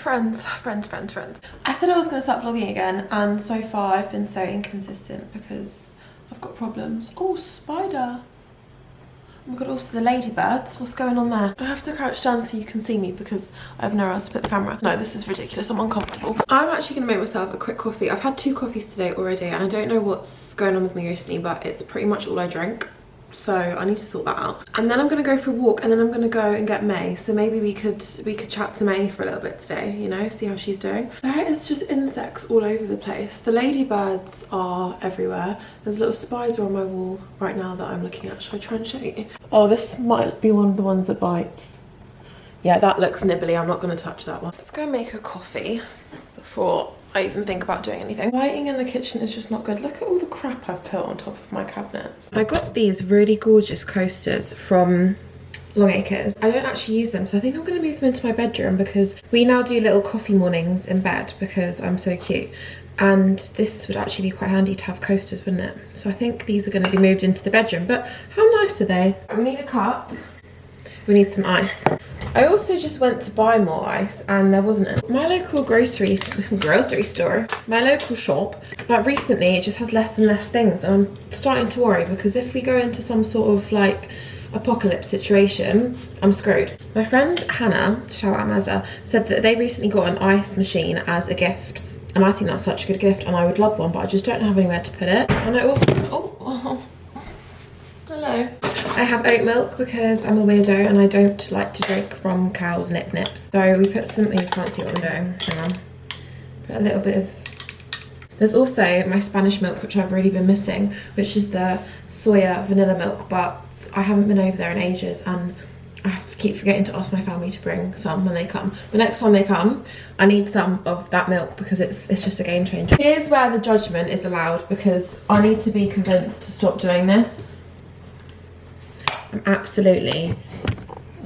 Friends. I said I was going to start vlogging again, and so far I've been so inconsistent because I've got problems. Oh, spider. Oh my god, also the ladybirds. What's going on there? I have to crouch down so you can see me because I have nowhere else to put the camera. No, this is ridiculous. I'm uncomfortable. I'm actually going to make myself a quick coffee. I've had 2 coffees today already, and I don't know what's going on with me recently, but it's pretty much all I drink. So I need to sort that out. And then I'm gonna go for a walk, and then I'm gonna go and get May. So maybe we could chat to May for a little bit today, you know, see how she's doing. There is just insects all over the place. The ladybirds are everywhere. There's a little spider on my wall right now that I'm looking at. Should I try and show you? Oh, this might be one of the ones that bites. Yeah, that looks nibbly. I'm not gonna touch that one. Let's go make a coffee before I even think about doing anything. Lighting in the kitchen is just not good. Look at all the crap I've put on top of my cabinets. I got these really gorgeous coasters from Long Acres. I don't actually use them, so I think I'm going to move them into my bedroom because we now do little coffee mornings in bed because I'm so cute. And this would actually be quite handy to have coasters, wouldn't it? So I think these are going to be moved into the bedroom. But how nice are they? We need a cup. We need some ice. I also just went to buy more ice and there wasn't any. My local grocery store, my local shop, like recently it just has less and less things, and I'm starting to worry because if we go into some sort of like apocalypse situation, I'm screwed. My friend Hannah, shout out Mazza, said that they recently got an ice machine as a gift, and I think that's such a good gift and I would love one, but I just don't have anywhere to put it. And I also, hello. I have oat milk because I'm a weirdo and I don't like to drink from cows' nips. So we put some, you can't see what I'm doing, hang on. Put a little bit of, there's also my Spanish milk, which I've really been missing, which is the soya vanilla milk, but I haven't been over there in ages and I keep forgetting to ask my family to bring some when they come. The next time they come, I need some of that milk because it's just a game changer. Here's where the judgment is allowed because I need to be convinced to stop doing this. I'm absolutely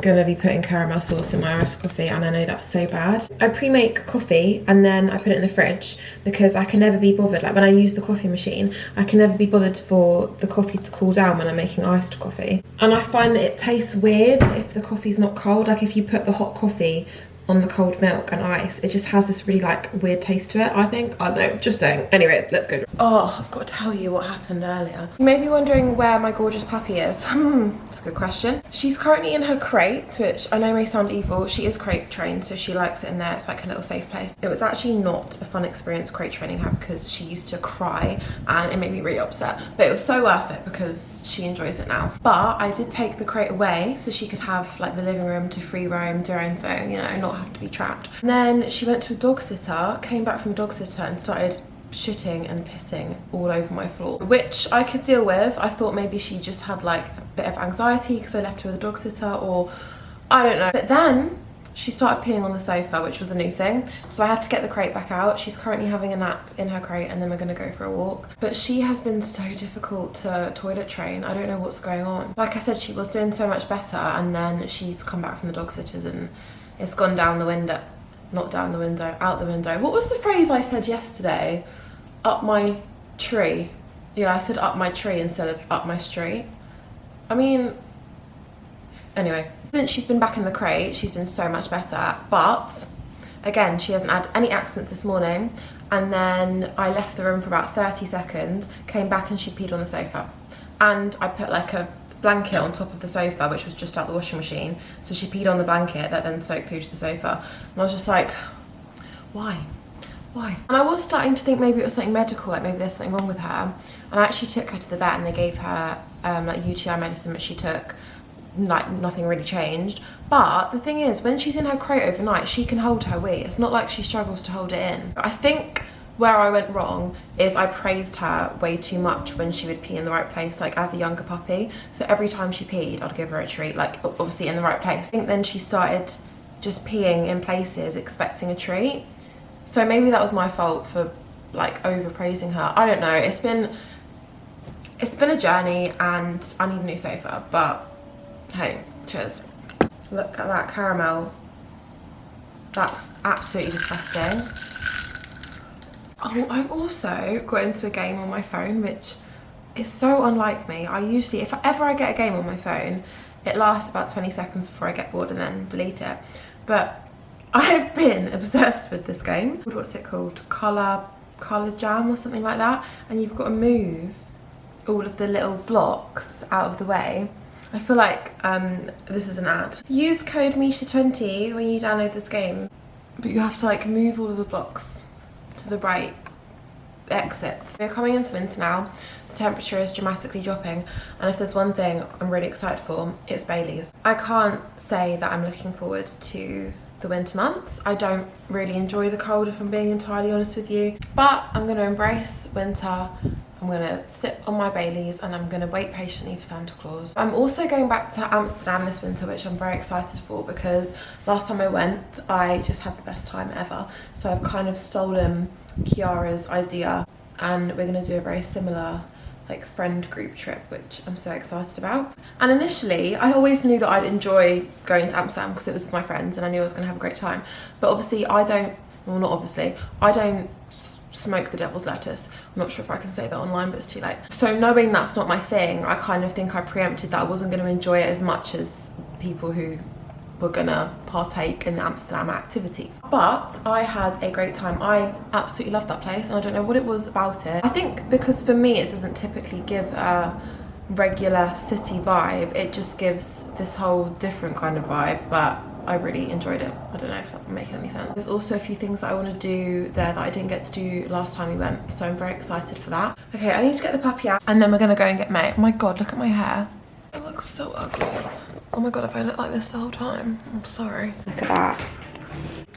gonna be putting caramel sauce in my iced coffee, and I know that's so bad. I pre-make coffee and then I put it in the fridge because I can never be bothered, like when I use the coffee machine, I can never be bothered for the coffee to cool down when I'm making iced coffee. And I find that it tastes weird if the coffee's not cold, like if you put the hot coffee on the cold milk and ice, it just has this really like weird taste to it, I think. I don't know, just saying. Anyways, let's go. Oh, I've got to tell you what happened earlier. You may be wondering where my gorgeous puppy is. That's a good question. She's currently in her crate, which I know may sound evil. She is crate trained, so she likes it in there. It's like a little safe place. It was actually not a fun experience crate training her because she used to cry and it made me really upset. But it was so worth it because she enjoys it now. But I did take the crate away so she could have like the living room to free roam, do her own thing, you know, not have to be trapped. And then she went to a dog sitter, came back from a dog sitter and started shitting and pissing all over my floor, which I could deal with. I thought maybe she just had like a bit of anxiety because I left her with a dog sitter, or I don't know. But then she started peeing on the sofa, which was a new thing. So I had to get the crate back out. She's currently having a nap in her crate and then we're gonna go for a walk. But she has been so difficult to toilet train. I don't know what's going on. Like I said, she was doing so much better and then she's come back from the dog sitters and it's gone down the window. Not down the window, out the window. What was the phrase I said yesterday? Up my tree. Yeah, I said up my tree instead of up my street. I mean, anyway. Since she's been back in the crate, she's been so much better. But, again, she hasn't had any accents this morning. And then I left the room for about 30 seconds, came back and she peed on the sofa. And I put like a blanket on top of the sofa, which was just out the washing machine, so she peed on the blanket that then soaked through to the sofa, and I was just like, why? And I was starting to think maybe it was something medical, like maybe there's something wrong with her, and I actually took her to the vet and they gave her like UTI medicine, which she took, like nothing really changed. But the thing is, when she's in her crate overnight, she can hold her wee. It's not like she struggles to hold it in. I think where I went wrong is I praised her way too much when she would pee in the right place, like as a younger puppy. So every time she peed, I'd give her a treat, like obviously in the right place. I think then she started just peeing in places expecting a treat. So maybe that was my fault for like overpraising her. I don't know, it's been a journey and I need a new sofa, but hey, cheers. Look at that caramel. That's absolutely disgusting. Oh, I've also got into a game on my phone, which is so unlike me. I usually, if ever I get a game on my phone, it lasts about 20 seconds before I get bored and then delete it. But I've been obsessed with this game. What's it called? Color Jam or something like that. And you've got to move all of the little blocks out of the way. I feel like this is an ad. Use code Misha20 when you download this game. But you have to like move all of the blocks to the right exits. We're coming into winter now. The temperature is dramatically dropping, and if there's one thing I'm really excited for, it's Baileys. I can't say that I'm looking forward to the winter months. I don't really enjoy the cold, if I'm being entirely honest with you, but I'm going to embrace winter. I'm going to sit on my Baileys and I'm going to wait patiently for Santa Claus. I'm also going back to Amsterdam this winter, which I'm very excited for, because last time I went I just had the best time ever. So I've kind of stolen Kiara's idea, and we're going to do a very similar like friend group trip, which I'm so excited about. And initially I always knew that I'd enjoy going to Amsterdam because it was with my friends and I knew I was going to have a great time. But obviously I don't smoke the devil's lettuce. I'm not sure if I can say that online, but it's too late. So knowing that's not my thing, I kind of think I preempted that I wasn't going to enjoy it as much as people who were gonna partake in the Amsterdam activities. But I had a great time. I absolutely loved that place, and I don't know what it was about it. I think because for me it doesn't typically give a regular city vibe, it just gives this whole different kind of vibe, but I really enjoyed it. I don't know if that's making any sense. There's also a few things that I want to do there that I didn't get to do last time we went, so I'm very excited for that. Okay, I need to get the puppy out and then we're gonna go and get May. Oh my god, look at my hair. It looks so ugly. Oh my god, if I look like this the whole time, I'm sorry. Look at that.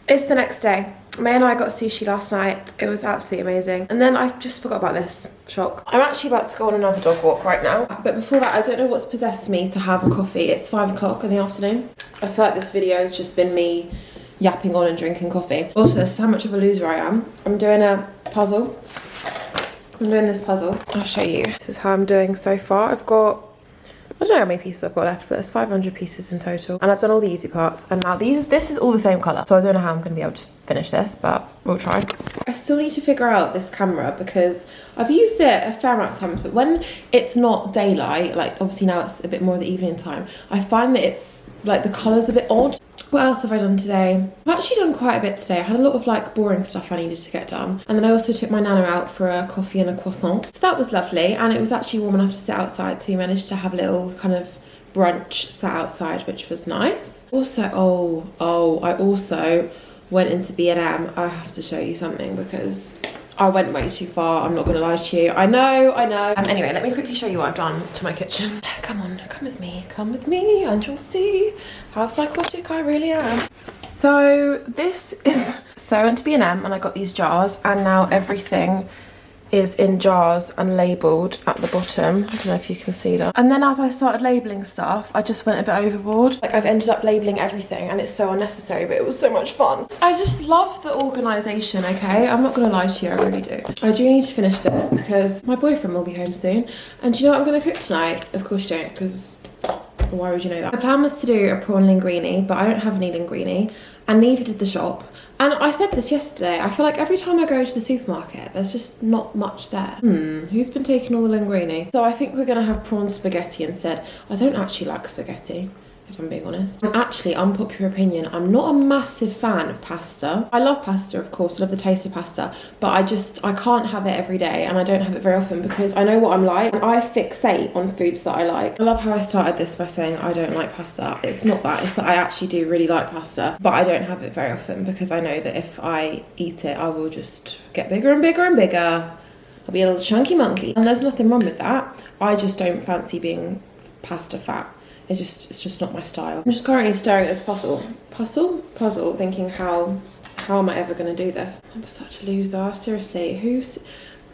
It's the next day. May and I got sushi last night. It was absolutely amazing. And then I just forgot about this. Shock. I'm actually about to go on another dog walk right now. But before that, I don't know what's possessed me to have a coffee. It's 5 o'clock in the afternoon. I feel like this video has just been me yapping on and drinking coffee. Also, this is how much of a loser I am. I'm doing a puzzle. I'm doing this puzzle. I'll show you. This is how I'm doing so far. I've got, I don't know how many pieces I've got left, but there's 500 pieces in total. And I've done all the easy parts. And now this is all the same colour. So I don't know how I'm going to be able to finish this, but we'll try. I still need to figure out this camera because I've used it a fair amount of times, but when it's not daylight, like obviously now it's a bit more of the evening time, I find that it's like the colour's a bit odd. What else have I done today? I've actually done quite a bit today. I had a lot of like boring stuff I needed to get done. And then I also took my nana out for a coffee and a croissant. So that was lovely. And it was actually warm enough to sit outside, so we managed to have a little kind of brunch sat outside, which was nice. Also, I also went into B&M. I have to show you something because I went way too far. I'm not going to lie to you. I know. Anyway, let me quickly show you what I've done to my kitchen. Come on, come with me and you'll see how psychotic I really am. So I went to B&M and I got these jars, and now everything is in jars and labelled at the bottom. I don't know if you can see that. And then as I started labelling stuff, I just went a bit overboard. Like I've ended up labelling everything and it's so unnecessary, but it was so much fun. I just love the organisation, okay? I'm not gonna lie to you, I really do. I do need to finish this because my boyfriend will be home soon. And do you know what I'm gonna cook tonight? Of course you don't, because why would you know that? The plan was to do a prawn linguine, but I don't have any linguine, and neither did the shop. And I said this yesterday, I feel like every time I go to the supermarket, there's just not much there. Who's been taking all the linguine? So I think we're gonna have prawn spaghetti instead. I don't actually like spaghetti, if I'm being honest. And actually, unpopular opinion, I'm not a massive fan of pasta. I love pasta, of course, I love the taste of pasta, but I can't have it every day, and I don't have it very often because I know what I'm like, and I fixate on foods that I like. I love how I started this by saying I don't like pasta. It's not that, it's that I actually do really like pasta, but I don't have it very often because I know that if I eat it, I will just get bigger and bigger and bigger. I'll be a little chunky monkey. And there's nothing wrong with that. I just don't fancy being pasta fat. It's just not my style. I'm just currently staring at this puzzle, thinking how am I ever going to do this? I'm such a loser, seriously.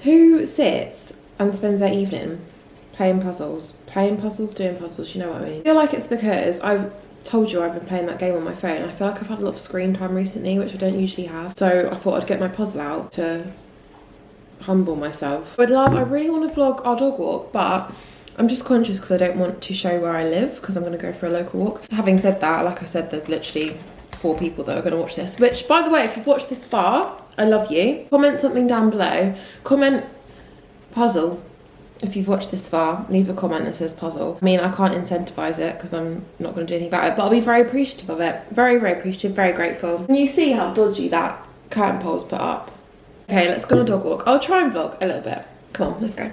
Who sits and spends their evening playing puzzles, doing puzzles, you know what I mean? I feel like it's because I told you I've been playing that game on my phone. I feel like I've had a lot of screen time recently, which I don't usually have. So I thought I'd get my puzzle out to humble myself. I really want to vlog our dog walk, but I'm just conscious because I don't want to show where I live because I'm going to go for a local walk. Having said that, like I said, there's literally 4 people that are going to watch this, which, by the way, if you've watched this far, I love you. Comment something down below. Comment puzzle If you've watched this far, leave a comment that says puzzle. I mean, I can't incentivize it because I'm not going to do anything about it, but I'll be very appreciative of it. Very, very appreciative, very grateful. Can you see how dodgy that curtain pole's put up? Okay, let's go on a dog walk. I'll try and vlog a little bit. Come on, let's go.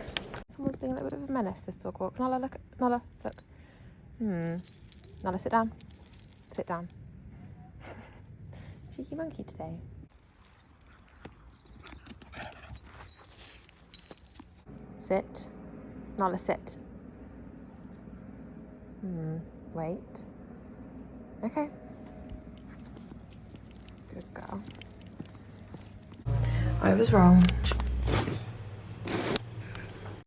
Someone's being a little bit of a menace, this dog walk. Nala, look. Nala, look. Nala, sit down. Sit down. Cheeky monkey today. Sit. Nala, sit. Wait. Okay. Good girl. I was wrong.